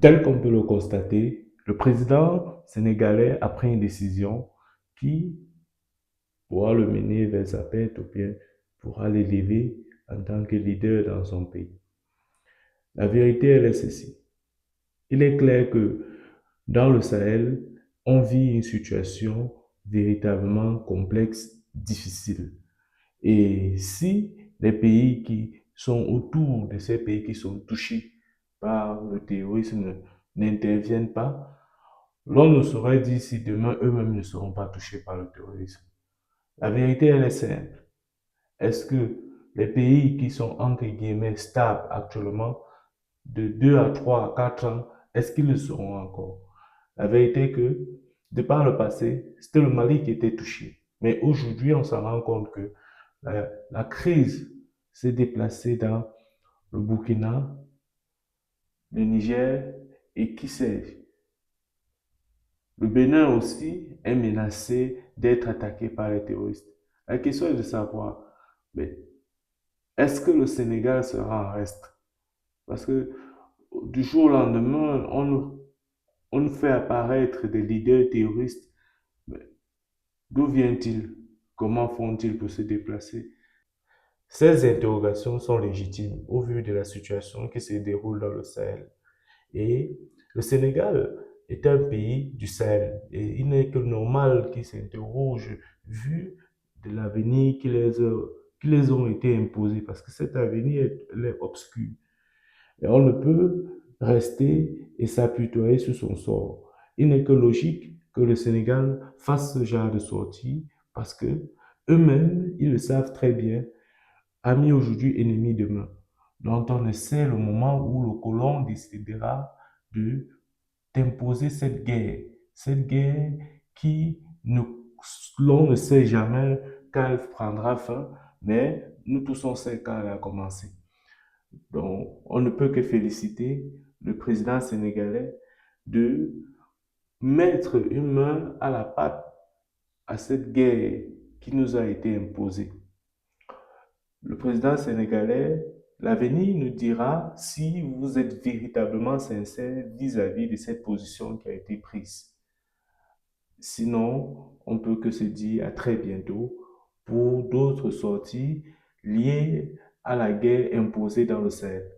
Tel qu'on peut le constater, le président sénégalais a pris une décision qui pourra le mener vers sa perte ou bien pourra l'élever en tant que leader dans son pays. La vérité, elle est ceci. Il est clair que dans le Sahel, on vit une situation véritablement complexe, difficile. Et si les pays qui sont autour de ces pays qui sont touchés par le terrorisme n'interviennent pas, l'on ne saurait dire si demain eux-mêmes ne seront pas touchés par le terrorisme. La vérité, elle est simple. Est-ce que les pays qui sont entre guillemets stables actuellement, de 2 à 3 à 4 ans, est-ce qu'ils le seront encore? La vérité est que, de par le passé, c'était le Mali qui était touché. Mais aujourd'hui, on s'en rend compte que la crise s'est déplacée dans le Burkina, le Niger et qui sait, le Bénin aussi est menacé d'être attaqué par les terroristes. La question est de savoir, mais est-ce que le Sénégal sera en reste? Parce que du jour au lendemain, on fait apparaître des leaders terroristes. Mais d'où viennent-ils? Comment font-ils pour se déplacer? Ces interrogations sont légitimes au vu de la situation qui se déroule dans le Sahel. Et le Sénégal est un pays du Sahel. Et il n'est que normal qu'ils s'interrogent vu de l'avenir qui les ont été imposés, parce que cet avenir est obscur. Et on ne peut rester et s'apitoyer sur son sort. Il n'est que logique que le Sénégal fasse ce genre de sortie parce que eux-mêmes, ils le savent très bien, amis aujourd'hui, ennemis demain. Donc on sait le moment où le colon décidera de d'imposer cette guerre qui ne, l'on ne sait jamais quand elle prendra fin, mais nous tous on sait quand elle a commencé. Donc, on ne peut que féliciter le président sénégalais de mettre une main à la pâte à cette guerre qui nous a été imposée. Le président sénégalais, l'avenir nous dira si vous êtes véritablement sincère vis-à-vis de cette position qui a été prise. Sinon, on peut que se dire à très bientôt pour d'autres sorties liées à la guerre imposée dans le Sahel.